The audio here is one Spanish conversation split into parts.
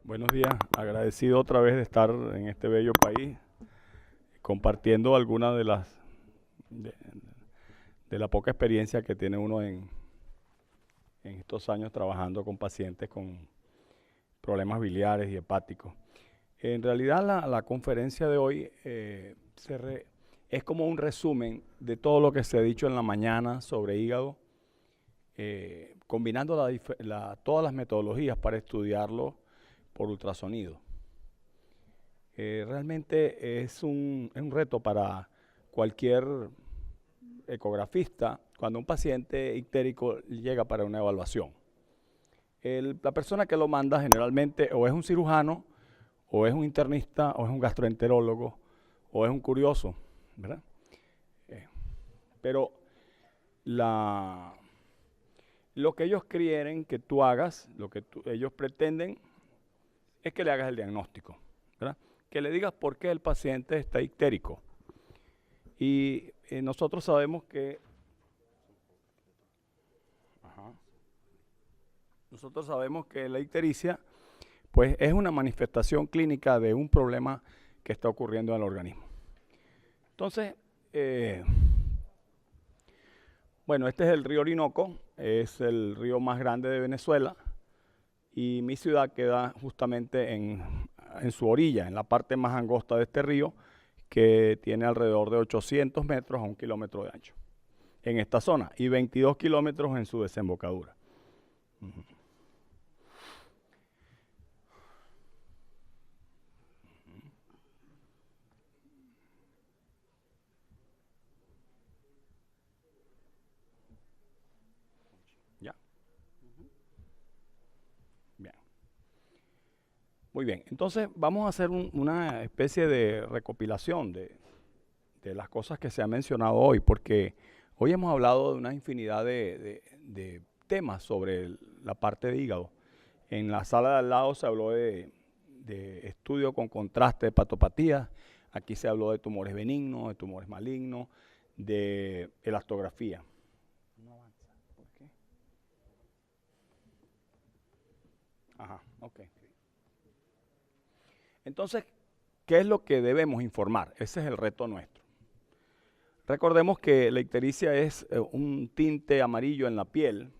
Buenos días, agradecido otra vez de estar en este bello país, compartiendo algunas de, de la poca experiencia que tiene uno en estos años trabajando con pacientes con problemas biliares y hepáticos. En realidad la conferencia de hoy es como un resumen de todo lo que se ha dicho en la mañana sobre hígado, combinando todas las metodologías para estudiarlo por ultrasonido. Realmente es un reto para cualquier ecografista cuando un paciente ictérico llega para una evaluación. La persona que lo manda generalmente o es un cirujano, o es un internista, o es un gastroenterólogo, o es un curioso, ¿verdad? Pero lo que ellos quieren que tú hagas, lo que ellos pretenden, es que le hagas el diagnóstico, ¿verdad? Que le digas por qué el paciente está ictérico. Y nosotros sabemos que la ictericia pues es una manifestación clínica de un problema que está ocurriendo en el organismo. Entonces, bueno, este es el río Orinoco, es el río más grande de Venezuela y mi ciudad queda justamente en su orilla, en la parte más angosta de este río, que tiene alrededor de 800 metros a 1 kilómetro de ancho en esta zona y 22 kilómetros en su desembocadura. ¿Ya? Bien. Muy bien, entonces vamos a hacer una especie de recopilación de las cosas que se han mencionado hoy, porque hoy hemos hablado de una infinidad de temas sobre la parte de hígado. En la sala de al lado se habló de estudio con contraste de hepatopatías, aquí se habló de tumores benignos, de tumores malignos, de elastografía. No avanza, ¿por qué? Ajá, ok. Entonces, ¿qué es lo que debemos informar? Ese es el reto nuestro. Recordemos que la ictericia es un tinte amarillo en la piel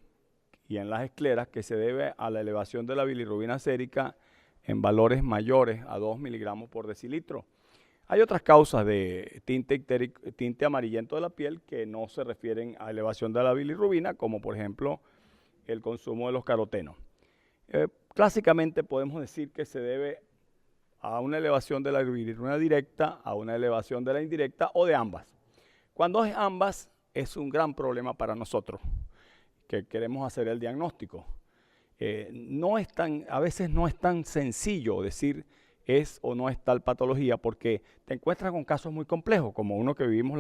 y en las escleras que se debe a la elevación de la bilirrubina sérica en valores mayores a 2 miligramos por decilitro. Hay otras causas de tinte amarillento de la piel que no se refieren a elevación de la bilirrubina, como por ejemplo el consumo de los carotenos. Clásicamente podemos decir que se debe a una elevación de la bilirrubina directa, a una elevación de la indirecta o de ambas. Cuando es ambas, es un gran problema para nosotros, que queremos hacer el diagnóstico. A veces no es tan sencillo decir es o no es tal patología, porque te encuentras con casos muy complejos, como uno que vivimos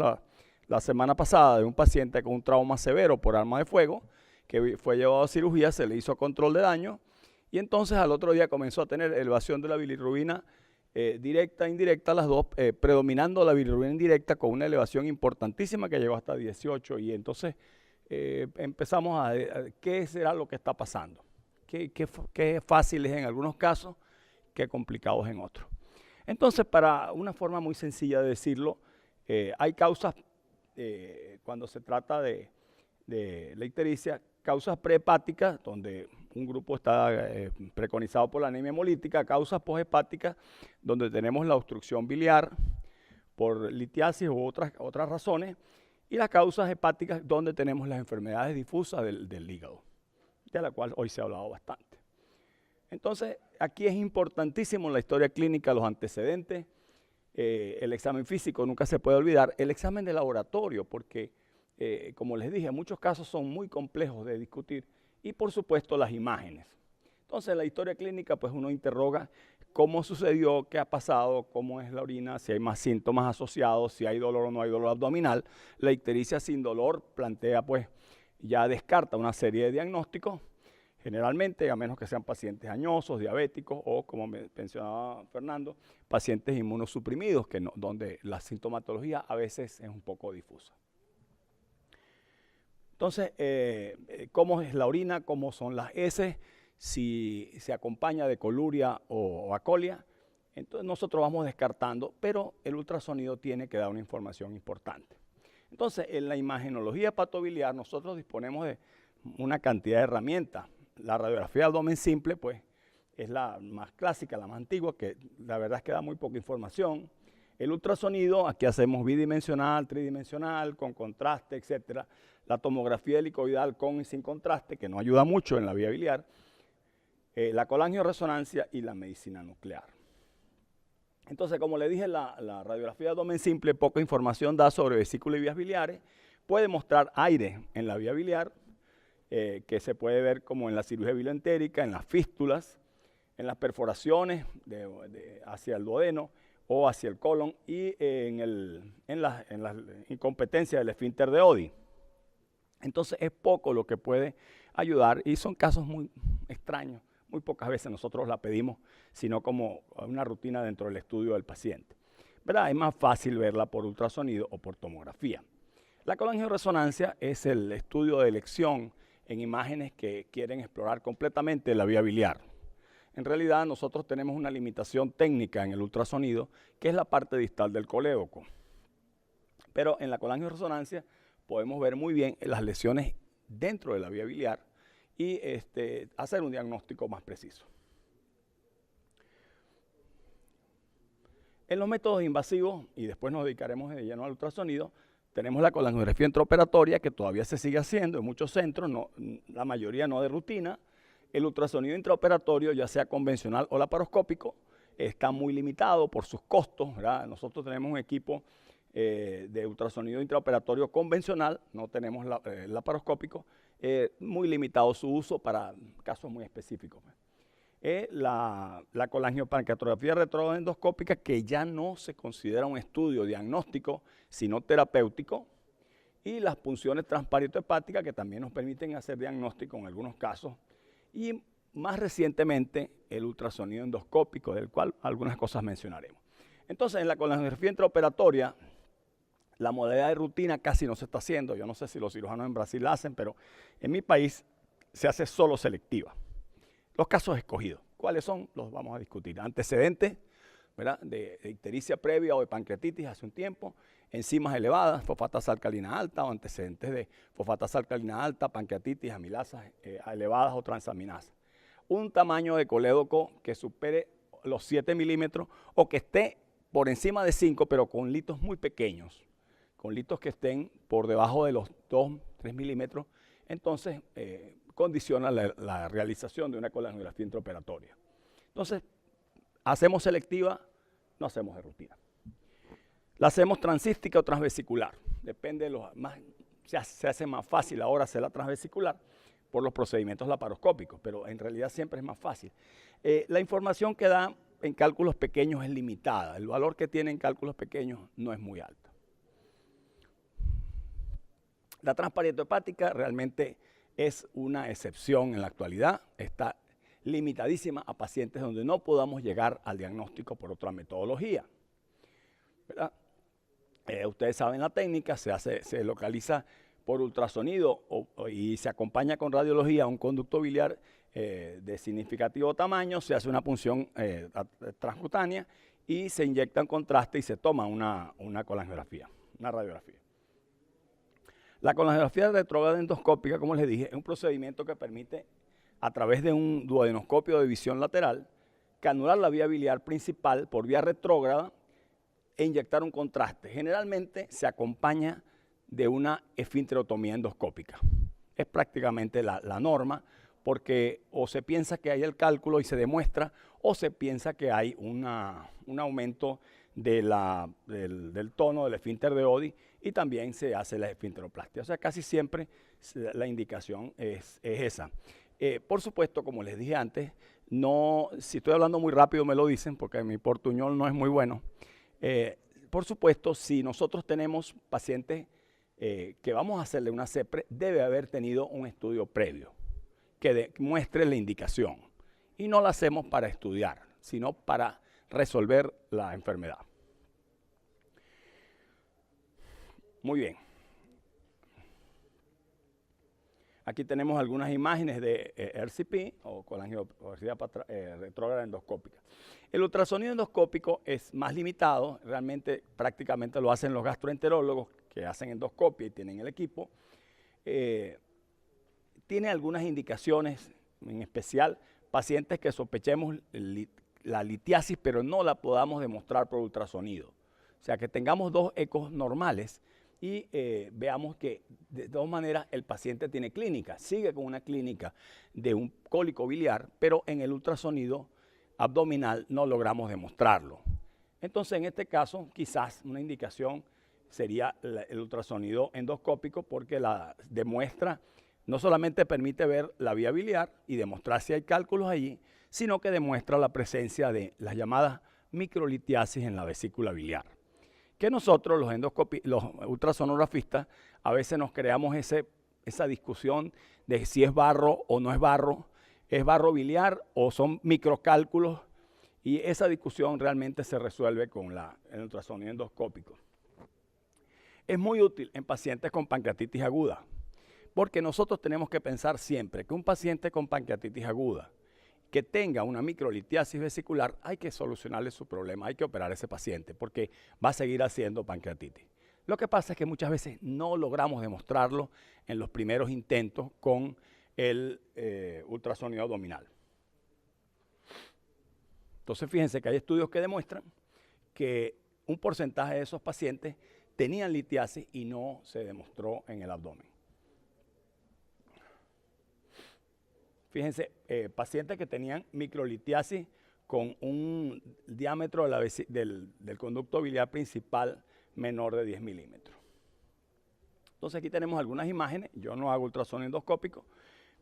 la semana pasada de un paciente con un trauma severo por arma de fuego, que fue llevado a cirugía, se le hizo control de daño, y entonces al otro día comenzó a tener elevación de la bilirrubina directa e indirecta, las dos, predominando la bilirrubina indirecta con una elevación importantísima que llegó hasta 18, y entonces empezamos a qué será lo que está pasando, qué fácil es en algunos casos, qué complicados en otros. Entonces, para una forma muy sencilla de decirlo, hay causas, cuando se trata de la ictericia, causas prehepáticas, donde un grupo está preconizado por la anemia hemolítica, causas poshepáticas, donde tenemos la obstrucción biliar por litiasis u otras razones, y las causas hepáticas, donde tenemos las enfermedades difusas del hígado, de la cual hoy se ha hablado bastante. Entonces, aquí es importantísimo en la historia clínica los antecedentes, el examen físico nunca se puede olvidar, el examen de laboratorio, porque como les dije, muchos casos son muy complejos de discutir, y por supuesto las imágenes. Entonces, en la historia clínica, pues uno interroga cómo sucedió, qué ha pasado, cómo es la orina, si hay más síntomas asociados, si hay dolor o no hay dolor abdominal. La ictericia sin dolor plantea, pues, ya descarta una serie de diagnósticos, generalmente, a menos que sean pacientes añosos, diabéticos o, como mencionaba Fernando, pacientes inmunosuprimidos, donde la sintomatología a veces es un poco difusa. Entonces, ¿cómo es la orina? ¿Cómo son las heces? Si se acompaña de coluria o acolia. Entonces nosotros vamos descartando, pero el ultrasonido tiene que dar una información importante. Entonces, en la imagenología hepatobiliar nosotros disponemos de una cantidad de herramientas. La radiografía de abdomen simple, pues, es la más clásica, la más antigua, que la verdad es que da muy poca información. El ultrasonido, aquí hacemos bidimensional, tridimensional, con contraste, etc. La tomografía helicoidal con y sin contraste, que no ayuda mucho en la vía biliar. La colangioresonancia y la medicina nuclear. Entonces, como le dije, la radiografía de abdomen simple poca información da sobre vesícula y vías biliares. Puede mostrar aire en la vía biliar, que se puede ver como en la cirugía bilioentérica, en las fístulas, en las perforaciones hacia el duodeno o hacia el colon y en la incompetencia del esfínter de Oddi. Entonces es poco lo que puede ayudar y son casos muy extraños. Muy pocas veces nosotros la pedimos, sino como una rutina dentro del estudio del paciente. ¿Verdad? Es más fácil verla por ultrasonido o por tomografía. La colangioresonancia es el estudio de elección en imágenes que quieren explorar completamente la vía biliar. En realidad nosotros tenemos una limitación técnica en el ultrasonido, que es la parte distal del colédoco. Pero en la colangioresonancia podemos ver muy bien las lesiones dentro de la vía biliar y hacer un diagnóstico más preciso. En los métodos invasivos, y después nos dedicaremos de lleno al ultrasonido, tenemos la colangiografía intraoperatoria, que todavía se sigue haciendo en muchos centros, la mayoría no de rutina. El ultrasonido intraoperatorio, ya sea convencional o laparoscópico, está muy limitado por sus costos, ¿verdad? Nosotros tenemos un equipo de ultrasonido intraoperatorio convencional, no tenemos laparoscópico, muy limitado su uso para casos muy específicos. La colangiopancreatografía retroendoscópica, que ya no se considera un estudio diagnóstico, sino terapéutico, y las punciones transparieto-hepáticas, que también nos permiten hacer diagnóstico en algunos casos, y más recientemente el ultrasonido endoscópico, del cual algunas cosas mencionaremos. Entonces, en la colangiografía intraoperatoria, la modalidad de rutina casi no se está haciendo. Yo no sé si los cirujanos en Brasil la hacen, pero en mi país se hace solo selectiva. Los casos escogidos, ¿cuáles son? Los vamos a discutir. Antecedentes, ¿verdad?, de ictericia previa o de pancreatitis hace un tiempo, enzimas elevadas, fosfatasa alcalina alta o antecedentes de fosfatasa alcalina alta, pancreatitis, amilasas elevadas o transaminasas. Un tamaño de colédoco que supere los 7 milímetros o que esté por encima de 5, pero con litos muy pequeños, con litos que estén por debajo de los 2, 3 milímetros, entonces condiciona la realización de una colangiografía intraoperatoria. Entonces, hacemos selectiva, no hacemos de rutina. La hacemos transística o transvesicular, depende de los más, se hace más fácil ahora hacer la transvesicular por los procedimientos laparoscópicos, pero en realidad siempre es más fácil. La información que da en cálculos pequeños es limitada, el valor que tiene en cálculos pequeños no es muy alto. La transparieto-hepática realmente es una excepción en la actualidad, está limitadísima a pacientes donde no podamos llegar al diagnóstico por otra metodología, ¿verdad? Ustedes saben la técnica, se localiza por ultrasonido y se acompaña con radiología un conducto biliar de significativo tamaño, se hace una punción transcutánea y se inyecta un contraste y se toma una colangiografía, una radiografía. La colangiografía retrógrada endoscópica, como les dije, es un procedimiento que permite, a través de un duodenoscopio de visión lateral, canular la vía biliar principal por vía retrógrada e inyectar un contraste. Generalmente se acompaña de una esfinterotomía endoscópica. Es prácticamente la norma, porque o se piensa que hay el cálculo y se demuestra, o se piensa que hay un aumento del tono del esfínter de Oddi y también se hace la esfinteroplastia. O sea, casi siempre la indicación es esa. Por supuesto, como les dije antes, si estoy hablando muy rápido me lo dicen porque mi portuñol no es muy bueno. Por supuesto, si nosotros tenemos pacientes que vamos a hacerle una CEPRE, debe haber tenido un estudio previo que muestre la indicación. Y no la hacemos para estudiar, sino para resolver la enfermedad. Muy bien. Aquí tenemos algunas imágenes de RCP o colangiopatia retrógrada endoscópica. El ultrasonido endoscópico es más limitado, realmente prácticamente lo hacen los gastroenterólogos que hacen endoscopia y tienen el equipo. Tiene algunas indicaciones, en especial pacientes que sospechemos la litiasis, pero no la podamos demostrar por ultrasonido. O sea, que tengamos 2 ecos normales y veamos que de todas maneras el paciente tiene clínica, sigue con una clínica de un cólico biliar, pero en el ultrasonido abdominal no logramos demostrarlo. Entonces, en este caso, quizás una indicación sería el ultrasonido endoscópico, porque la demuestra, no solamente permite ver la vía biliar y demostrar si hay cálculos allí, sino que demuestra la presencia de las llamadas microlitiasis en la vesícula biliar. Que nosotros, los ultrasonografistas, a veces nos creamos esa discusión de si es barro o no es barro biliar o son microcálculos, y esa discusión realmente se resuelve con el ultrasonido endoscópico. Es muy útil en pacientes con pancreatitis aguda, porque nosotros tenemos que pensar siempre que un paciente con pancreatitis aguda que tenga una microlitiasis vesicular, hay que solucionarle su problema, hay que operar a ese paciente, porque va a seguir haciendo pancreatitis. Lo que pasa es que muchas veces no logramos demostrarlo en los primeros intentos con el ultrasonido abdominal. Entonces, fíjense que hay estudios que demuestran que un porcentaje de esos pacientes tenían litiasis y no se demostró en el abdomen. Fíjense, pacientes que tenían microlitiasis con un diámetro del conducto biliar principal menor de 10 milímetros. Entonces aquí tenemos algunas imágenes. Yo no hago ultrasonido endoscópico,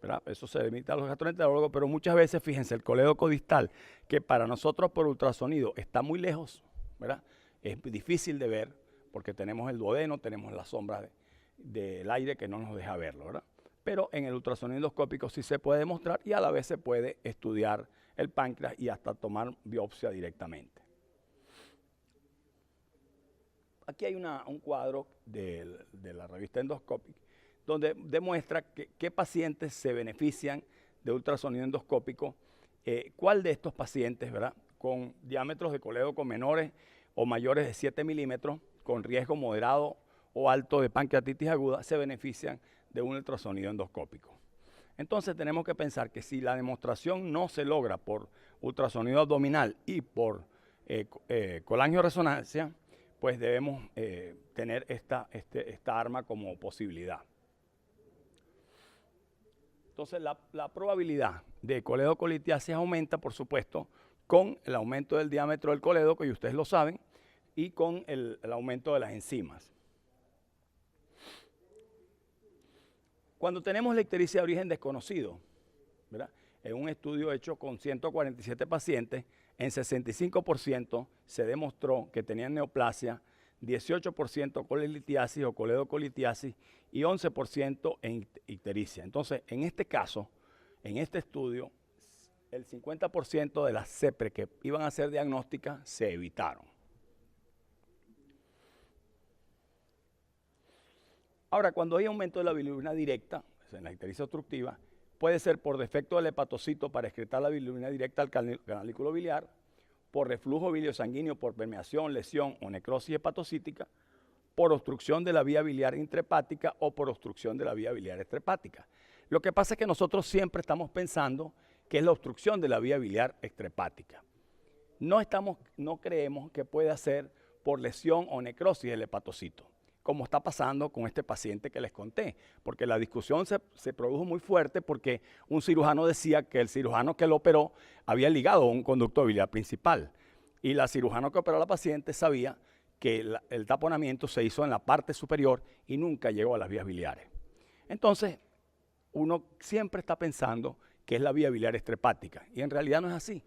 ¿verdad? Eso se limita a los gastroenterólogos, pero muchas veces, fíjense, el colédoco distal, que para nosotros por ultrasonido está muy lejos, ¿verdad? Es difícil de ver porque tenemos el duodeno, tenemos la sombra del aire que no nos deja verlo, ¿verdad? Pero en el ultrasonido endoscópico sí se puede demostrar, y a la vez se puede estudiar el páncreas y hasta tomar biopsia directamente. Aquí hay un cuadro de la revista Endoscopic donde demuestra qué pacientes se benefician de ultrasonido endoscópico, cuál de estos pacientes, ¿verdad?, con diámetros de colédoco menores o mayores de 7 milímetros, con riesgo moderado o alto de pancreatitis aguda, se benefician de un ultrasonido endoscópico. Entonces tenemos que pensar que si la demostración no se logra por ultrasonido abdominal y por colangioresonancia, pues debemos tener esta arma como posibilidad. Entonces la probabilidad de coledocolitiasis aumenta, por supuesto, con el aumento del diámetro del colédoco, y ustedes lo saben, y con el aumento de las enzimas. Cuando tenemos la ictericia de origen desconocido, ¿verdad?, en un estudio hecho con 147 pacientes, en 65% se demostró que tenían neoplasia, 18% colelitiasis o coledocolitiasis y 11% en ictericia. Entonces, en este caso, en este estudio, el 50% de las CEPRE que iban a ser diagnósticas se evitaron. Ahora, cuando hay aumento de la bilirrubina directa, en la ictericia obstructiva, puede ser por defecto del hepatocito para excretar la bilirrubina directa al canalículo biliar, por reflujo biliosanguíneo, por permeación, lesión o necrosis hepatocítica, por obstrucción de la vía biliar intrahepática o por obstrucción de la vía biliar extrahepática. Lo que pasa es que nosotros siempre estamos pensando que es la obstrucción de la vía biliar extrahepática. No creemos que pueda ser por lesión o necrosis del hepatocito, como está pasando con este paciente que les conté, porque la discusión se produjo muy fuerte porque un cirujano decía que el cirujano que lo operó había ligado un conducto biliar principal, y la cirujano que operó a la paciente sabía que el taponamiento se hizo en la parte superior y nunca llegó a las vías biliares. Entonces, uno siempre está pensando que es la vía biliar extrahepática, y en realidad no es así.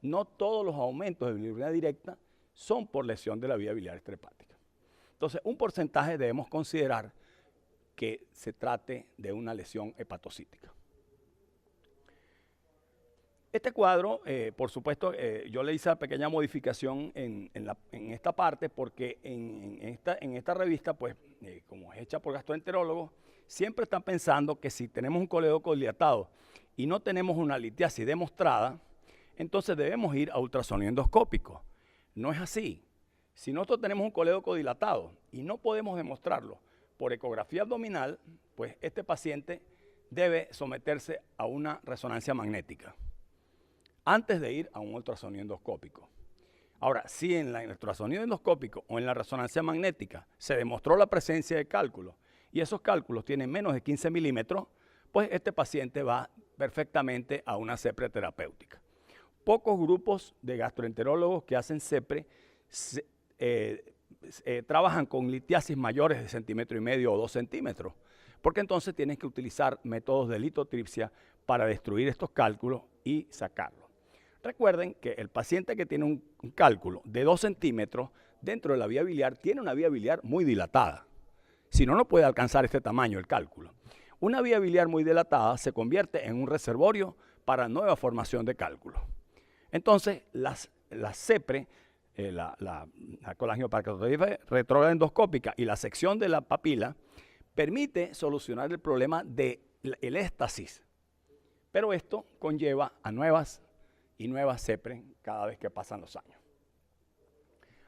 No todos los aumentos de bilirrubina directa son por lesión de la vía biliar extrahepática. Entonces, un porcentaje debemos considerar que se trate de una lesión hepatocítica. Este cuadro, por supuesto, yo le hice una pequeña modificación en esta parte, porque en esta revista, pues, como es hecha por gastroenterólogos, siempre están pensando que si tenemos un colédoco dilatado y no tenemos una litiasis demostrada, entonces debemos ir a ultrasonido endoscópico. No es así. Si nosotros tenemos un colédoco dilatado y no podemos demostrarlo por ecografía abdominal, pues este paciente debe someterse a una resonancia magnética antes de ir a un ultrasonido endoscópico. Ahora, si en el ultrasonido endoscópico o en la resonancia magnética se demostró la presencia de cálculos y esos cálculos tienen menos de 15 milímetros, pues este paciente va perfectamente a una CEPRE terapéutica. Pocos grupos de gastroenterólogos que hacen CEPRE trabajan con litiasis mayores de 1,5 cm o 2 centímetros, porque entonces tienen que utilizar métodos de litotripsia para destruir estos cálculos y sacarlos. Recuerden que el paciente que tiene un cálculo de 2 centímetros dentro de la vía biliar tiene una vía biliar muy dilatada. Si no, no puede alcanzar este tamaño el cálculo. Una vía biliar muy dilatada se convierte en un reservorio para nueva formación de cálculos. Entonces, las CEPRE, la colangiopancreatitis retrógrada endoscópica y la sección de la papila permite solucionar el problema del éstasis. Pero esto conlleva a nuevas y nuevas CEPRE cada vez que pasan los años.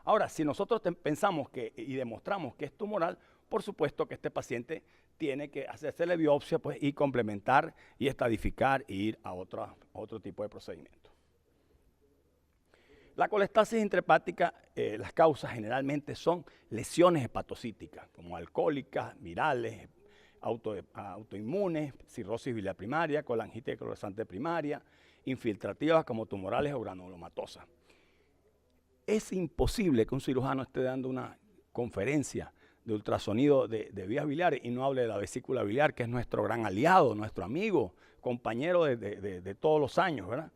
Ahora, si nosotros pensamos y demostramos que es tumoral, por supuesto que este paciente tiene que hacerse la biopsia pues, y complementar y estadificar e ir a otro tipo de procedimiento. La colestasis intrahepática, las causas generalmente son lesiones hepatocíticas, como alcohólicas, virales, autoinmunes, cirrosis biliar primaria, colangitis eclorescente primaria, infiltrativas como tumorales o granulomatosas. Es imposible que un cirujano esté dando una conferencia de ultrasonido de vías biliares y no hable de la vesícula biliar, que es nuestro gran aliado, nuestro amigo, compañero de todos los años, ¿verdad?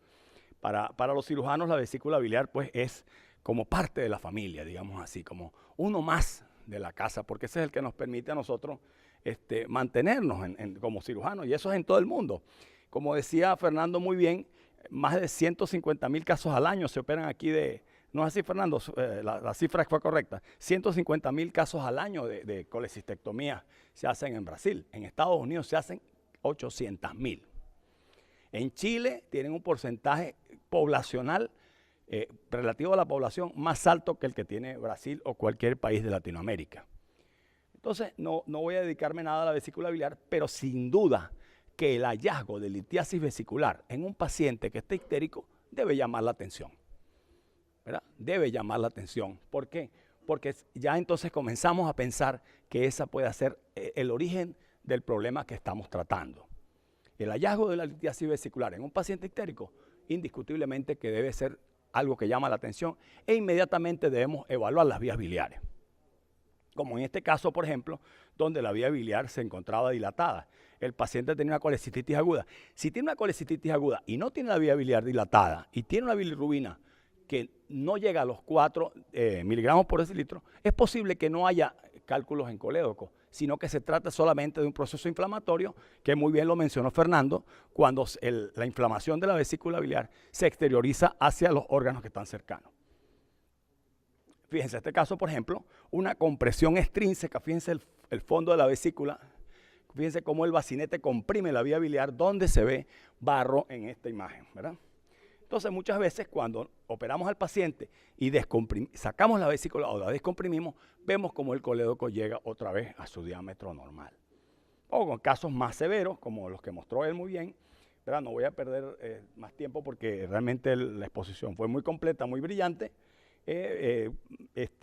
Para los cirujanos la vesícula biliar pues es como parte de la familia, digamos así, como uno más de la casa, porque ese es el que nos permite a nosotros mantenernos como cirujanos, y eso es en todo el mundo. Como decía Fernando muy bien, más de 150,000 casos al año se operan aquí no es así, Fernando, la cifra fue correcta, 150,000 casos al año de colecistectomía se hacen en Brasil. En Estados Unidos se hacen 800,000. En Chile tienen un porcentaje poblacional relativo a la población más alto que el que tiene Brasil o cualquier país de Latinoamérica. Entonces, no voy a dedicarme nada a la vesícula biliar, pero sin duda que el hallazgo de litiasis vesicular en un paciente que esté ictérico debe llamar la atención, ¿verdad? Debe llamar la atención. ¿Por qué? Porque ya entonces comenzamos a pensar que esa puede ser el origen del problema que estamos tratando. El hallazgo de la litiasis vesicular en un paciente ictérico, indiscutiblemente que debe ser algo que llama la atención e inmediatamente debemos evaluar las vías biliares. Como en este caso, por ejemplo, donde la vía biliar se encontraba dilatada. El paciente tenía una colecistitis aguda. Si tiene una colecistitis aguda y no tiene la vía biliar dilatada y tiene una bilirrubina que no llega a los 4 miligramos por decilitro, es posible que no haya cálculos en colédoco, sino que se trata solamente de un proceso inflamatorio, que muy bien lo mencionó Fernando, cuando la inflamación de la vesícula biliar se exterioriza hacia los órganos que están cercanos. Fíjense, este caso, por ejemplo, una compresión extrínseca, fíjense el fondo de la vesícula, fíjense cómo el bacinete comprime la vía biliar, donde se ve barro en esta imagen, ¿verdad? Entonces, muchas veces cuando operamos al paciente y sacamos la vesícula o la descomprimimos, vemos como el colédoco llega otra vez a su diámetro normal. O con casos más severos, como los que mostró él muy bien, ¿verdad? No voy a perder más tiempo porque realmente la exposición fue muy completa, muy brillante.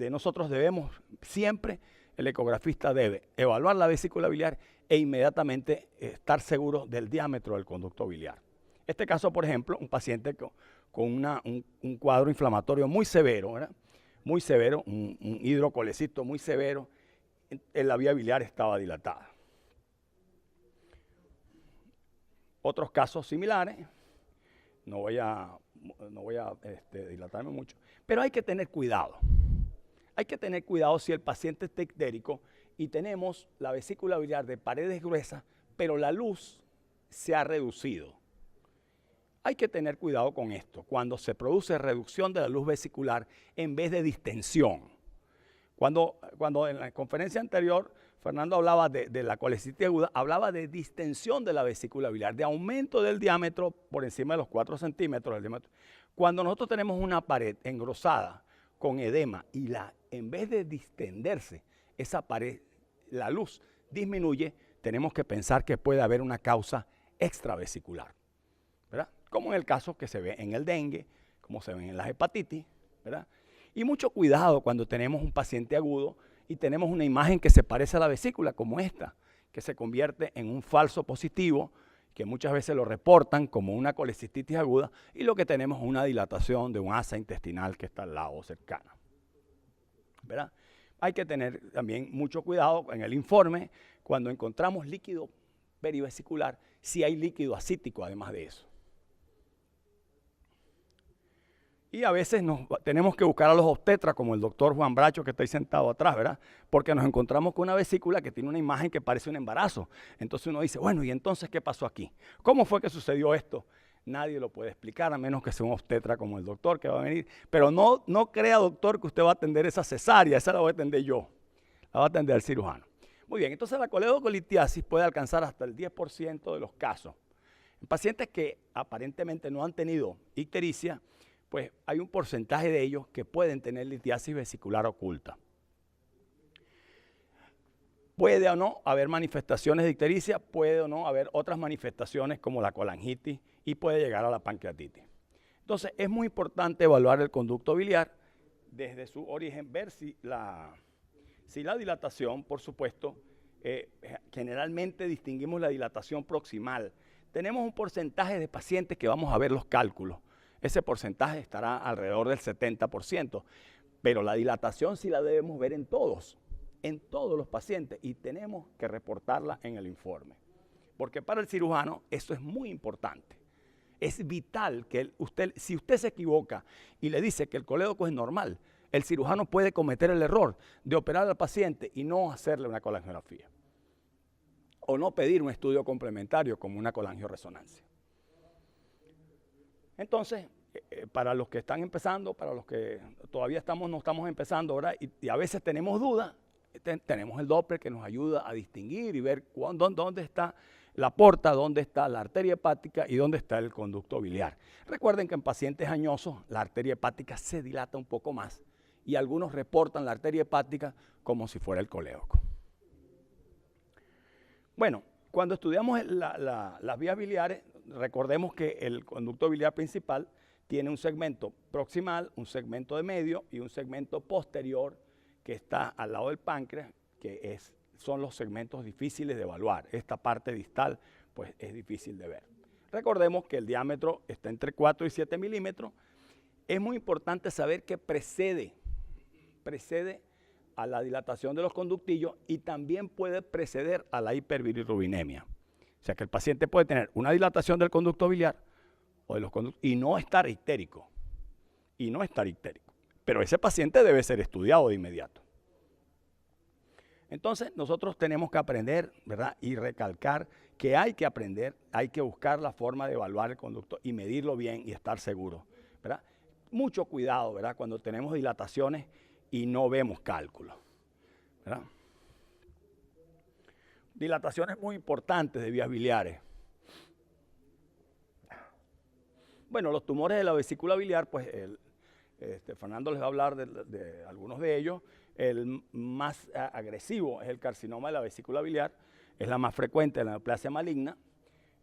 Nosotros debemos siempre, el ecografista debe evaluar la vesícula biliar e inmediatamente estar seguro del diámetro del conducto biliar. Este caso, por ejemplo, un paciente con un cuadro inflamatorio muy severo, ¿verdad? Muy severo, un hidrocolecito muy severo, en la vía biliar estaba dilatada. Otros casos similares, no voy a dilatarme mucho, pero hay que tener cuidado. Hay que tener cuidado si el paciente está ictérico y tenemos la vesícula biliar de paredes gruesas, pero la luz se ha reducido. Hay que tener cuidado con esto, cuando se produce reducción de la luz vesicular en vez de distensión. Cuando en la conferencia anterior Fernando hablaba de la colecitis aguda, hablaba de distensión de la vesícula biliar, de aumento del diámetro por encima de los 4 centímetros del diámetro. Cuando nosotros tenemos una pared engrosada con edema y en vez de distenderse, esa pared, la luz disminuye, tenemos que pensar que puede haber una causa extravesicular, ¿verdad? Como en el caso que se ve en el dengue, como se ven en las hepatitis, ¿verdad? Y mucho cuidado cuando tenemos un paciente agudo y tenemos una imagen que se parece a la vesícula, como esta, que se convierte en un falso positivo, que muchas veces lo reportan como una colecistitis aguda, y lo que tenemos es una dilatación de un asa intestinal que está al lado cercana, ¿verdad? Hay que tener también mucho cuidado en el informe cuando encontramos líquido perivesicular, si hay líquido ascítico además de eso. Y a veces tenemos que buscar a los obstetras, como el doctor Juan Bracho, que está ahí sentado atrás, ¿verdad? Porque nos encontramos con una vesícula que tiene una imagen que parece un embarazo. Entonces uno dice, bueno, ¿y entonces qué pasó aquí? ¿Cómo fue que sucedió esto? Nadie lo puede explicar, a menos que sea un obstetra como el doctor que va a venir. Pero no crea, doctor, que usted va a atender esa cesárea, esa la voy a atender yo. La va a atender el cirujano. Muy bien, entonces la coledocolitiasis puede alcanzar hasta el 10% de los casos. En pacientes que aparentemente no han tenido ictericia, pues hay un porcentaje de ellos que pueden tener litiasis vesicular oculta. Puede o no haber manifestaciones de ictericia, puede o no haber otras manifestaciones como la colangitis y puede llegar a la pancreatitis. Entonces es muy importante evaluar el conducto biliar desde su origen, ver si la dilatación, por supuesto, generalmente distinguimos la dilatación proximal. Tenemos un porcentaje de pacientes que vamos a ver los cálculos. Ese porcentaje estará alrededor del 70%, pero la dilatación sí la debemos ver en todos los pacientes, y tenemos que reportarla en el informe. Porque para el cirujano eso es muy importante. Es vital que si usted se equivoca y le dice que el colédoco es normal, el cirujano puede cometer el error de operar al paciente y no hacerle una colangiografía. O no pedir un estudio complementario como una colangioresonancia. Entonces, para los que están empezando, para los que todavía no estamos empezando, ¿verdad? Y a veces tenemos dudas, tenemos el Doppler que nos ayuda a distinguir y ver dónde está la porta, dónde está la arteria hepática y dónde está el conducto biliar. Recuerden que en pacientes añosos la arteria hepática se dilata un poco más y algunos reportan la arteria hepática como si fuera el colédoco. Bueno, cuando estudiamos las vías biliares, recordemos que el conducto biliar principal tiene un segmento proximal, un segmento de medio y un segmento posterior que está al lado del páncreas, que son los segmentos difíciles de evaluar. Esta parte distal pues es difícil de ver. Recordemos que el diámetro está entre 4 y 7 milímetros. Es muy importante saber que precede a la dilatación de los conductillos y también puede preceder a la hiperbilirrubinemia. O sea que el paciente puede tener una dilatación del conducto biliar o de los conductos y no estar ictérico. Pero ese paciente debe ser estudiado de inmediato. Entonces nosotros tenemos que aprender, ¿verdad? Y recalcar que hay que aprender, hay que buscar la forma de evaluar el conducto y medirlo bien y estar seguro, ¿verdad? Mucho cuidado, ¿verdad? Cuando tenemos dilataciones y no vemos cálculos, ¿verdad? Dilataciones muy importantes de vías biliares. Bueno, los tumores de la vesícula biliar, pues Fernando les va a hablar de algunos de ellos. El más agresivo es el carcinoma de la vesícula biliar, es la más frecuente de la neoplasia maligna.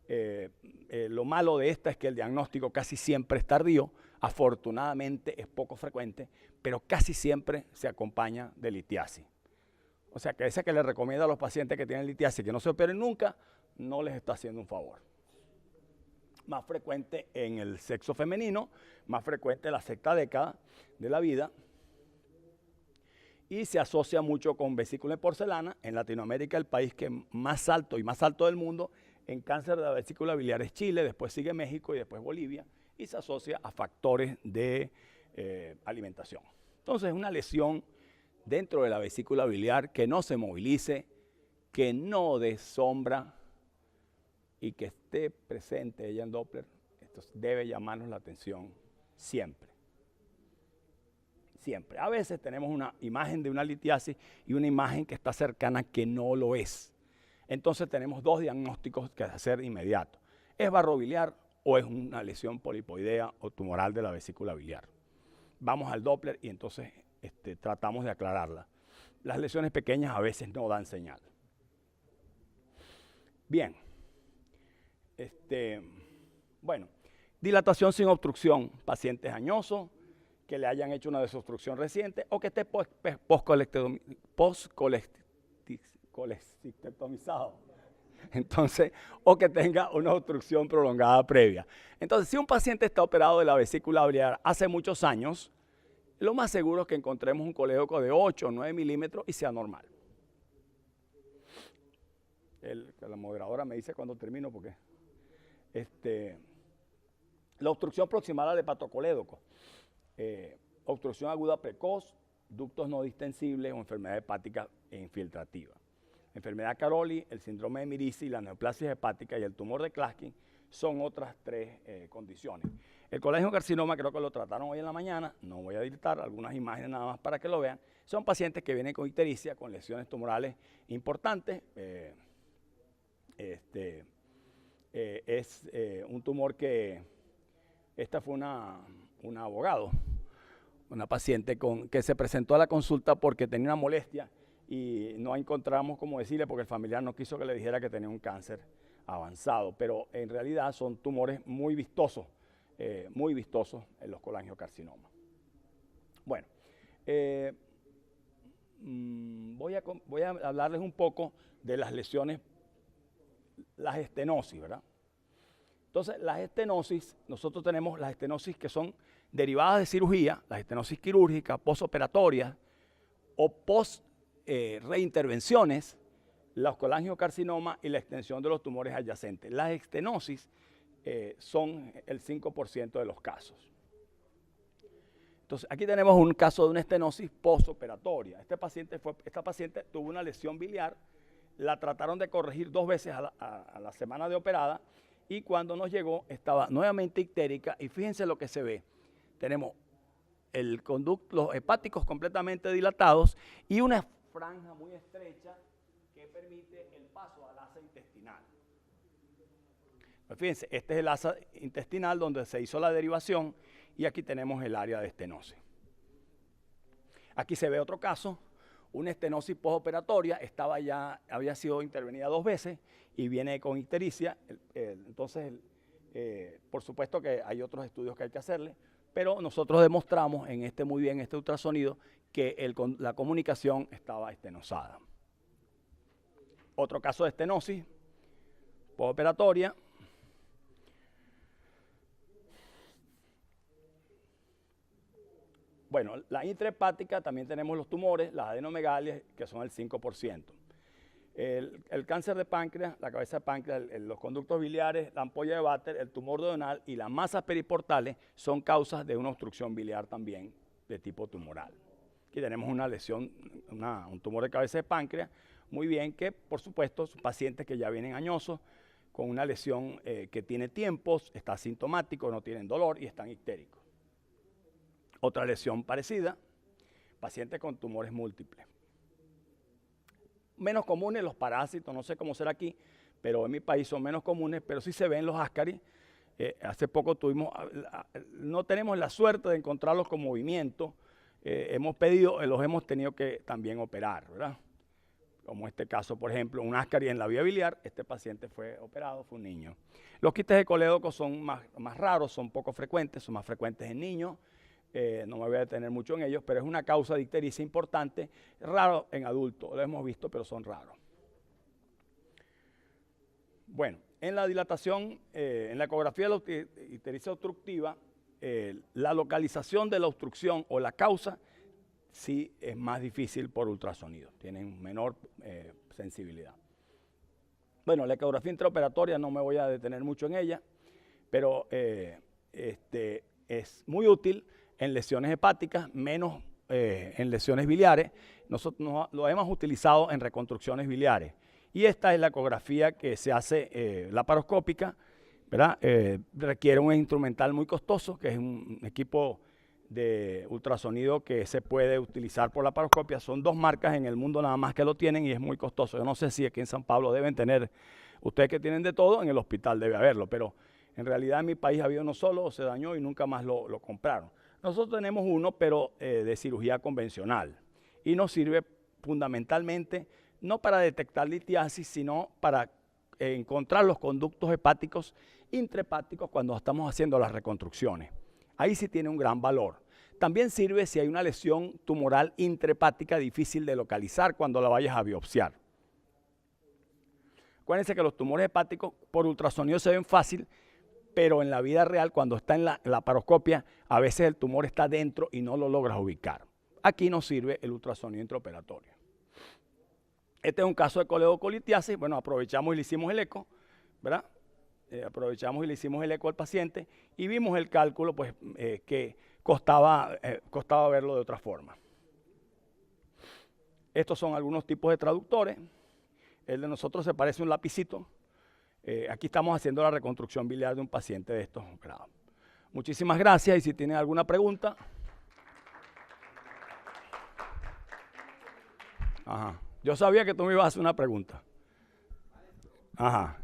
Lo malo de esta es que el diagnóstico casi siempre es tardío, afortunadamente es poco frecuente, pero casi siempre se acompaña de litiasis. O sea que ese que le recomienda a los pacientes que tienen litiasis que no se operen nunca, no les está haciendo un favor. Más frecuente en el sexo femenino, más frecuente en la sexta década de la vida, y se asocia mucho con vesícula de porcelana. En Latinoamérica, el país que más alto del mundo en cáncer de la vesícula biliar es Chile, después sigue México y después Bolivia, y se asocia a factores de alimentación. Entonces, una lesión dentro de la vesícula biliar que no se movilice, que no dé sombra y que esté presente ella en Doppler, esto debe llamarnos la atención siempre. siempre. A veces tenemos una imagen de una litiasis y una imagen que está cercana que no lo es. Entonces tenemos dos diagnósticos que hacer inmediato. ¿Es barro biliar o es una lesión polipoidea o tumoral de la vesícula biliar? Vamos al Doppler y entonces tratamos de aclararla. Las lesiones pequeñas a veces no dan señal. Bien. Bueno, dilatación sin obstrucción, pacientes añosos, que le hayan hecho una desobstrucción reciente o que esté postcolecectomizado. Entonces, o que tenga una obstrucción prolongada previa. Entonces, si un paciente está operado de la vesícula biliar hace muchos años, lo más seguro es que encontremos un colédoco de 8 o 9 milímetros y sea normal. La moderadora me dice cuando termino porque la obstrucción proximal al hepatocolédoco, obstrucción aguda precoz, ductos no distensibles o enfermedad hepática e infiltrativa. La enfermedad Caroli, el síndrome de Mirici, la neoplasia hepática y el tumor de Klatskin son otras tres condiciones. El colangiocarcinoma creo que lo trataron hoy en la mañana, no voy a dictar algunas imágenes nada más para que lo vean. Son pacientes que vienen con ictericia, con lesiones tumorales importantes. Es un tumor que, esta fue un abogado, una paciente que se presentó a la consulta porque tenía una molestia y no encontramos cómo decirle porque el familiar no quiso que le dijera que tenía un cáncer avanzado, pero en realidad son tumores muy vistosos en los colangiocarcinomas. Bueno, voy a hablarles un poco de las lesiones, las estenosis, ¿verdad? Entonces, las estenosis, nosotros tenemos las estenosis que son derivadas de cirugía, las estenosis quirúrgicas, postoperatorias o reintervenciones, los colangiocarcinomas y la extensión de los tumores adyacentes. Las estenosis son el 5% de los casos. Entonces, aquí tenemos un caso de una estenosis postoperatoria. Esta paciente tuvo una lesión biliar, la trataron de corregir 2 veces a la semana de operada y cuando nos llegó estaba nuevamente ictérica y fíjense lo que se ve. Tenemos los hepáticos completamente dilatados y una franja muy estrecha que permite el paso al asa intestinal. Pues fíjense, este es el asa intestinal donde se hizo la derivación y aquí tenemos el área de estenosis. Aquí se ve otro caso, una estenosis postoperatoria, había sido intervenida 2 veces y viene con ictericia. Entonces, por supuesto que hay otros estudios que hay que hacerle, pero nosotros demostramos muy bien este ultrasonido que la comunicación estaba estenosada. Otro caso de estenosis postoperatoria. Bueno, la intrahepática también tenemos los tumores, las adenomegalias, que son el 5%. El cáncer de páncreas, la cabeza de páncreas, los conductos biliares, la ampolla de Vater, el tumor duodenal y las masas periportales son causas de una obstrucción biliar también de tipo tumoral. Aquí tenemos una lesión, un tumor de cabeza de páncreas, muy bien, que por supuesto son pacientes que ya vienen añosos, con una lesión que tiene tiempos, está asintomático, no tienen dolor y están ictéricos. Otra lesión parecida, pacientes con tumores múltiples. Menos comunes los parásitos, no sé cómo será aquí, pero en mi país son menos comunes, pero sí se ven los ascaris. Hace poco no tenemos la suerte de encontrarlos con movimiento. Hemos pedido, los hemos tenido que también operar, ¿verdad? Como este caso, por ejemplo, un ascaris en la vía biliar, este paciente fue operado, fue un niño. Los quistes de colédoco son más raros, son poco frecuentes, son más frecuentes en niños. No me voy a detener mucho en ellos, pero es una causa de ictericia importante, raro en adultos, lo hemos visto, pero son raros. Bueno, en la dilatación, en la ecografía de la ictericia obstructiva, la localización de la obstrucción o la causa sí es más difícil por ultrasonido, tienen menor sensibilidad. Bueno, la ecografía intraoperatoria no me voy a detener mucho en ella, pero es muy útil en lesiones hepáticas, menos en lesiones biliares. Nosotros lo hemos utilizado en reconstrucciones biliares. Y esta es la ecografía que se hace laparoscópica, ¿verdad? Requiere un instrumental muy costoso, que es un equipo de ultrasonido que se puede utilizar por la laparoscopia. Son 2 marcas en el mundo nada más que lo tienen y es muy costoso. Yo no sé si aquí en San Pablo deben tener, ustedes que tienen de todo, en el hospital debe haberlo, pero en realidad en mi país había uno solo, se dañó y nunca más lo compraron. Nosotros tenemos uno, pero de cirugía convencional, y nos sirve fundamentalmente no para detectar litiasis, sino para encontrar los conductos hepáticos intrahepáticos cuando estamos haciendo las reconstrucciones. Ahí sí tiene un gran valor. También sirve si hay una lesión tumoral intrahepática difícil de localizar cuando la vayas a biopsiar. Acuérdense que los tumores hepáticos por ultrasonido se ven fácil, pero en la vida real, cuando está en la laparoscopia, a veces el tumor está dentro y no lo logras ubicar. Aquí nos sirve el ultrasonido intraoperatorio. Este es un caso de coledocolitiasis. Bueno, aprovechamos y le hicimos el eco, ¿verdad? Aprovechamos y le hicimos el eco al paciente y vimos el cálculo, pues, que costaba verlo de otra forma. Estos son algunos tipos de traductores. El de nosotros se parece a un lapicito. Aquí estamos haciendo la reconstrucción biliar de un paciente de estos grados. Muchísimas gracias y si tienen alguna pregunta. Ajá. Yo sabía que tú me ibas a hacer una pregunta. Ajá.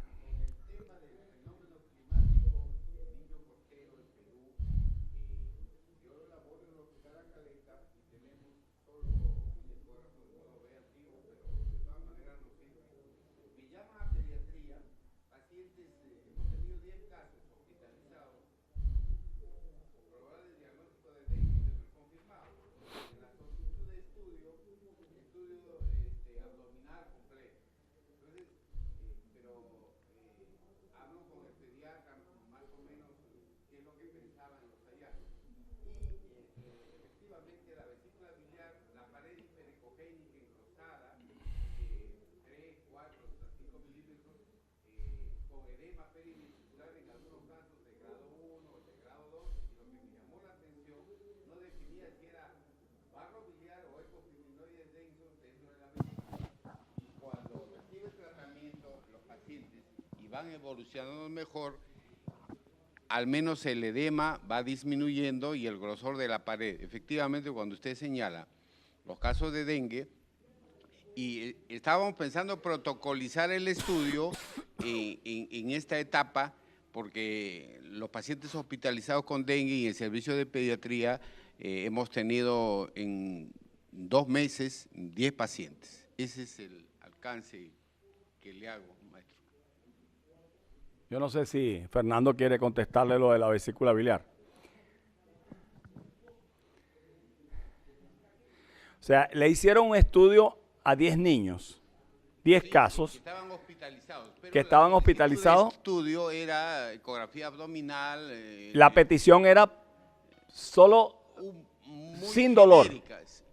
Van evolucionando mejor, al menos el edema va disminuyendo y el grosor de la pared. Efectivamente, cuando usted señala los casos de dengue, y estábamos pensando protocolizar el estudio en esta etapa, porque los pacientes hospitalizados con dengue y el servicio de pediatría hemos tenido en 2 meses 10 pacientes. Ese es el alcance que le hago, maestro. Yo no sé si Fernando quiere contestarle lo de la vesícula biliar. O sea, le hicieron un estudio a 10 niños, 10 casos. Que estaban hospitalizados. Pero que estaban hospitalizados. El estudio era ecografía abdominal. La petición era solo sin dolor. Genéricas.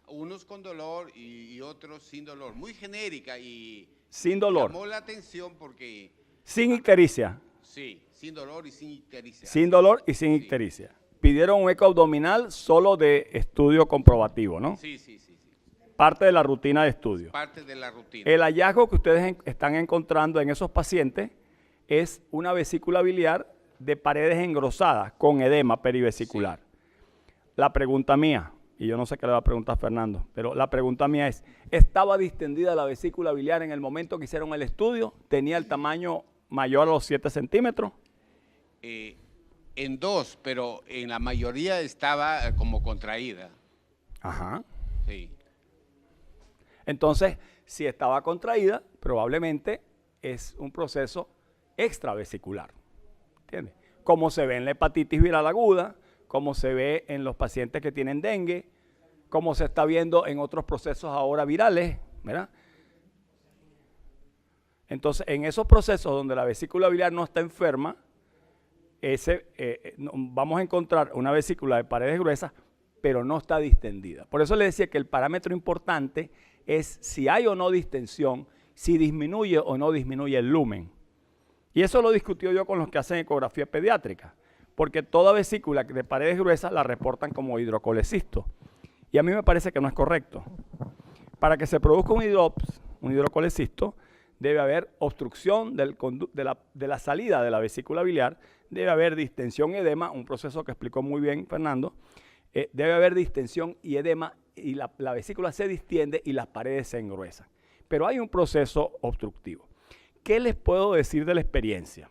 Unos con dolor y otros sin dolor. Muy genérica y sin dolor. Llamó la atención porque... Sin ictericia. Sí, sin dolor y sin ictericia. Sin dolor y sin ictericia. Pidieron un eco abdominal solo de estudio comprobativo, ¿no? Sí. Parte de la rutina de estudio. Parte de la rutina. El hallazgo que ustedes están encontrando en esos pacientes es una vesícula biliar de paredes engrosadas con edema perivesicular. Sí. La pregunta mía, y yo no sé qué le va a preguntar Fernando, pero la pregunta mía es, ¿estaba distendida la vesícula biliar en el momento que hicieron el estudio? ¿Tenía el tamaño mayor a los 7 centímetros? En 2, pero en la mayoría estaba como contraída. Ajá. Sí. Entonces, si estaba contraída, probablemente es un proceso extravesicular. ¿Entiendes? Como se ve en la hepatitis viral aguda, como se ve en los pacientes que tienen dengue, como se está viendo en otros procesos ahora virales, ¿verdad? Entonces, en esos procesos donde la vesícula biliar no está enferma, vamos a encontrar una vesícula de paredes gruesas, pero no está distendida. Por eso le decía que el parámetro importante es si hay o no distensión, si disminuye o no disminuye el lumen. Y eso lo discutió yo con los que hacen ecografía pediátrica, porque toda vesícula de paredes gruesas la reportan como hidrocolecisto. Y a mí me parece que no es correcto. Para que se produzca un hidrocolecisto, debe haber obstrucción de la salida de la vesícula biliar, debe haber distensión y edema, un proceso que explicó muy bien Fernando, debe haber distensión y edema y la vesícula se distiende y las paredes se engruesan. Pero hay un proceso obstructivo. ¿Qué les puedo decir de la experiencia?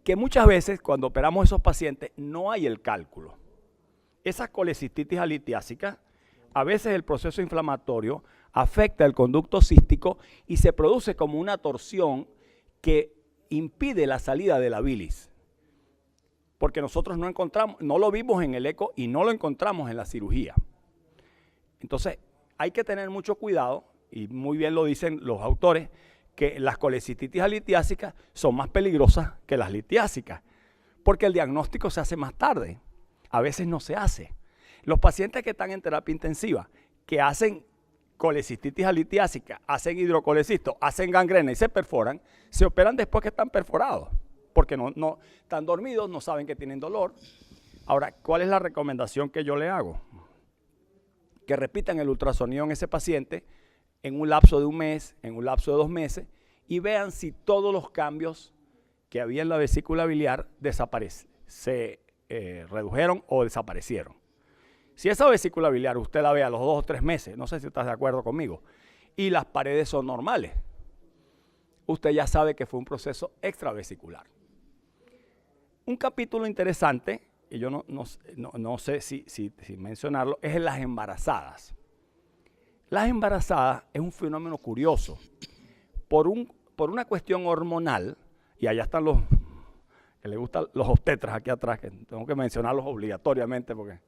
Que muchas veces cuando operamos a esos pacientes no hay el cálculo. Esas colecistitis alitiásicas, a veces el proceso inflamatorio afecta el conducto cístico y se produce como una torsión que impide la salida de la bilis. Porque nosotros no lo vimos en el eco y no lo encontramos en la cirugía. Entonces, hay que tener mucho cuidado, y muy bien lo dicen los autores, que las colecistitis alitiásicas son más peligrosas que las litiásicas, porque el diagnóstico se hace más tarde, a veces no se hace. Los pacientes que están en terapia intensiva, que hacen colecistitis alitiásica, hacen hidrocolecisto, hacen gangrena y se perforan, se operan después que están perforados, porque no están dormidos, no saben que tienen dolor. Ahora, ¿cuál es la recomendación que yo le hago? Que repitan el ultrasonido en ese paciente en un lapso de un mes, en un lapso de 2 meses, y vean si todos los cambios que había en la vesícula biliar se redujeron o desaparecieron. Si esa vesícula biliar usted la ve a los 2 o 3 meses, no sé si estás de acuerdo conmigo, y las paredes son normales, usted ya sabe que fue un proceso extravesicular. Un capítulo interesante, y yo no sé si mencionarlo, es en las embarazadas. Las embarazadas es un fenómeno curioso. Por una cuestión hormonal, y allá están los que les gustan los obstetras aquí atrás, que tengo que mencionarlos obligatoriamente porque...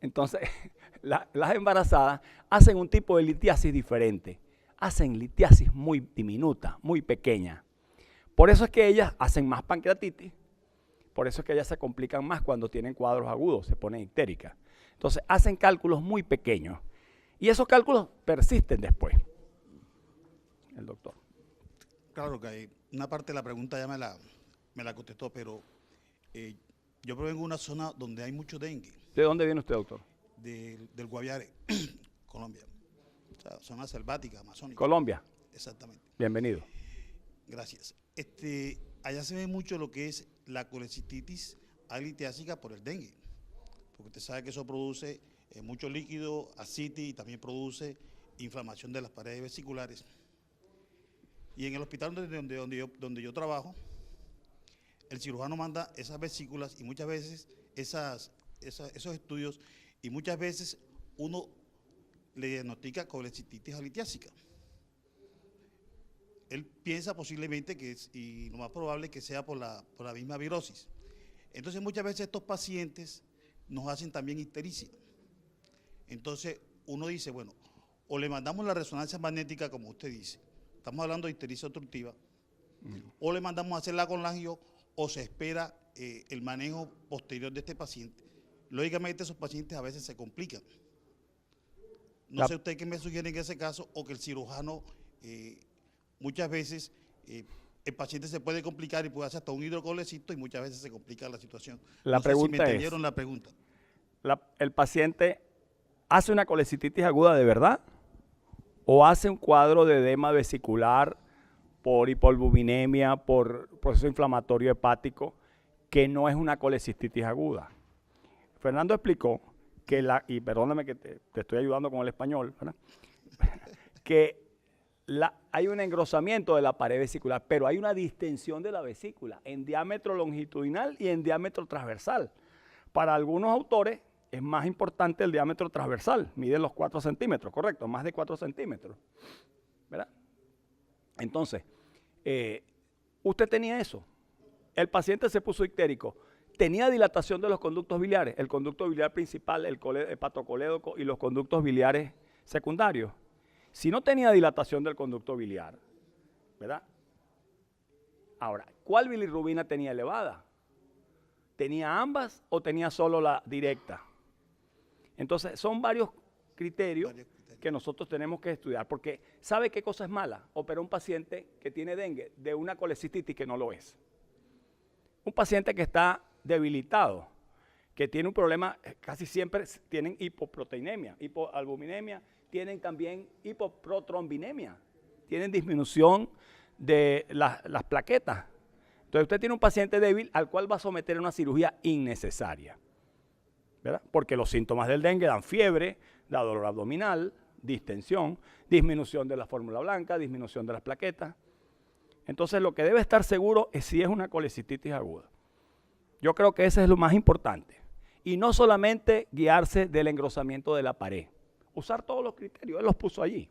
Entonces, las embarazadas hacen un tipo de litiasis diferente. Hacen litiasis muy diminuta, muy pequeña. Por eso es que ellas hacen más pancreatitis. Por eso es que ellas se complican más cuando tienen cuadros agudos, se ponen ictéricas. Entonces, hacen cálculos muy pequeños. Y esos cálculos persisten después. El doctor. Claro que hay una parte de la pregunta ya me la contestó, pero yo provengo de una zona donde hay mucho dengue. ¿De dónde viene usted, doctor? Del Guaviare, Colombia. O sea, zona selvática, amazónica. Colombia. Exactamente. Bienvenido. Gracias. Allá se ve mucho lo que es la colecistitis alitiásica por el dengue, porque usted sabe que eso produce mucho líquido, ascitis, y también produce inflamación de las paredes vesiculares. Y en el hospital donde yo trabajo, el cirujano manda esas vesículas y muchas veces esos estudios, y muchas veces uno le diagnostica colecistitis alitiásica. Él piensa posiblemente y lo más probable que sea por la misma virosis. Entonces muchas veces estos pacientes nos hacen también ictericia. Entonces uno dice, bueno, o le mandamos la resonancia magnética, como usted dice, estamos hablando de ictericia obstructiva, o le mandamos a hacerla con angio, o se espera el manejo posterior de este paciente. Lógicamente esos pacientes a veces se complican. No sé usted qué me sugiere en ese caso, o que el cirujano, muchas veces el paciente se puede complicar y puede hacer hasta un hidrocolecisto y muchas veces se complica la situación. La pregunta sé si me entendieron la pregunta. ¿El paciente hace una colecistitis aguda de verdad o hace un cuadro de edema vesicular por hipoalbuminemia, por proceso inflamatorio hepático, que no es una colecistitis aguda? Fernando explicó que y perdóname que te estoy ayudando con el español, ¿verdad? Que hay un engrosamiento de la pared vesicular, pero hay una distensión de la vesícula en diámetro longitudinal y en diámetro transversal. Para algunos autores es más importante el diámetro transversal, mide los 4 centímetros, correcto, más de 4 centímetros, ¿verdad? Entonces, usted tenía eso, el paciente se puso ictérico, tenía dilatación de los conductos biliares, el conducto biliar principal, el hepatocolédoco y los conductos biliares secundarios. Si no tenía dilatación del conducto biliar, ¿verdad? Ahora, ¿cuál bilirrubina tenía elevada? ¿Tenía ambas o tenía solo la directa? Entonces, son varios criterios que nosotros tenemos que estudiar, porque ¿sabe qué cosa es mala? Operar un paciente que tiene dengue de una colecistitis que no lo es. Un paciente que está debilitado, que tiene un problema, casi siempre tienen hipoproteinemia, hipoalbuminemia, tienen también hipoprotrombinemia. tienen disminución de las plaquetas. Entonces usted tiene un paciente débil al cual va a someter a una cirugía innecesaria, ¿verdad? Porque los síntomas del dengue dan fiebre, da dolor abdominal, distensión, disminución de la fórmula blanca, disminución de las plaquetas. Entonces lo que debe estar seguro es si es una colecistitis aguda. Yo creo que ese es lo más importante. Y no solamente guiarse del engrosamiento de la pared. Usar todos los criterios, él los puso allí.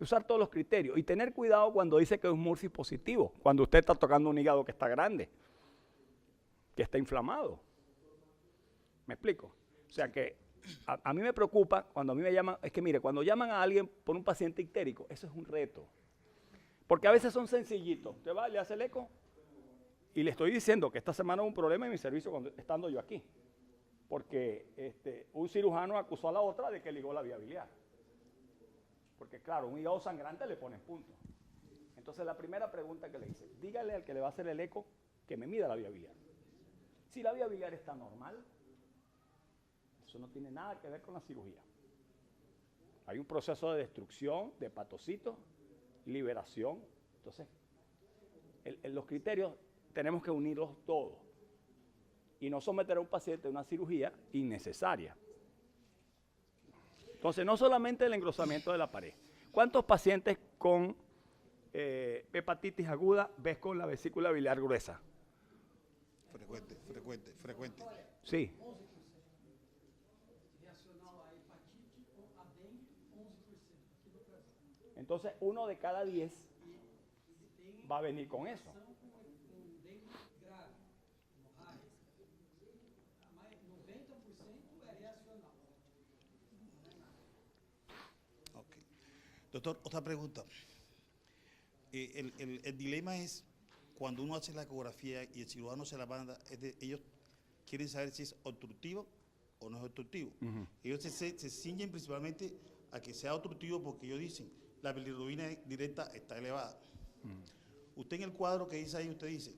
Usar todos los criterios y tener cuidado cuando dice que es un MURSI positivo, cuando usted está tocando un hígado que está grande, que está inflamado. ¿Me explico? O sea que a mí me preocupa cuando a mí me llaman, es que mire, cuando llaman a alguien por un paciente ictérico, eso es un reto. Porque a veces son sencillitos. Usted va, le hace el eco y le estoy diciendo que esta semana hubo un problema en mi servicio estando yo aquí. Porque un cirujano acusó a la otra de que ligó la vía biliar. Porque claro, un hígado sangrante le ponen punto. Entonces la primera pregunta que le hice, dígale al que le va a hacer el eco que me mida la vía biliar. Si la vía biliar está normal, eso no tiene nada que ver con la cirugía. Hay un proceso de destrucción de hepatocitos, liberación. Entonces, los criterios tenemos que unirlos todos y no someter a un paciente a una cirugía innecesaria. Entonces, no solamente el engrosamiento de la pared. ¿Cuántos pacientes con hepatitis aguda ves con la vesícula biliar gruesa? Frecuente. Sí. Entonces, 1 de cada 10 va a venir con eso. Doctor, otra pregunta. El dilema es cuando uno hace la ecografía y el cirujano se la manda, ellos quieren saber si es obstructivo o no es obstructivo. Ellos se ciñen principalmente a que sea obstructivo porque ellos dicen la bilirrubina directa está elevada. Usted en el cuadro que dice ahí, usted dice,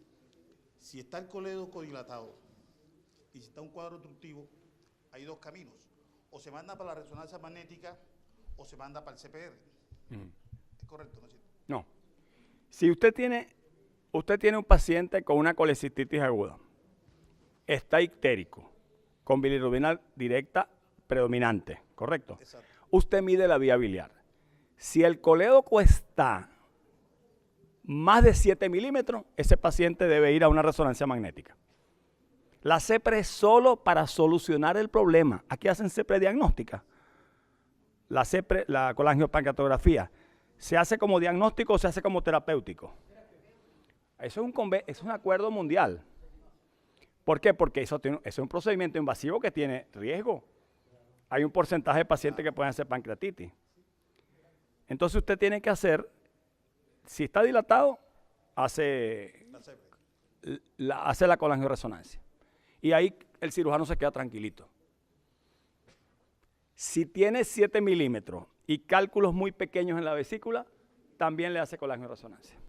si está el colédoco dilatado y si está un cuadro obstructivo, hay dos caminos. O se manda para la resonancia magnética o se manda para el CPR. ¿Es correcto, no es cierto? No. Si usted tiene un paciente con una colecistitis aguda, está ictérico, con bilirrubina directa predominante, ¿correcto? Exacto. Usted mide la vía biliar. Si el colédoco está más de 7 milímetros, ese paciente debe ir a una resonancia magnética. La CEPRE es solo para solucionar el problema. Aquí hacen CEPRE diagnóstica. La CEPRE, la colangiopancreatografía, ¿se hace como diagnóstico o se hace como terapéutico? Eso es un acuerdo mundial. ¿Por qué? Porque eso es un procedimiento invasivo que tiene riesgo. Hay un porcentaje de pacientes que pueden hacer pancreatitis. Entonces usted tiene que hacer, si está dilatado, hace la colangioresonancia. Y ahí el cirujano se queda tranquilito. Si tiene 7 milímetros y cálculos muy pequeños en la vesícula, también le hace colangioresonancia.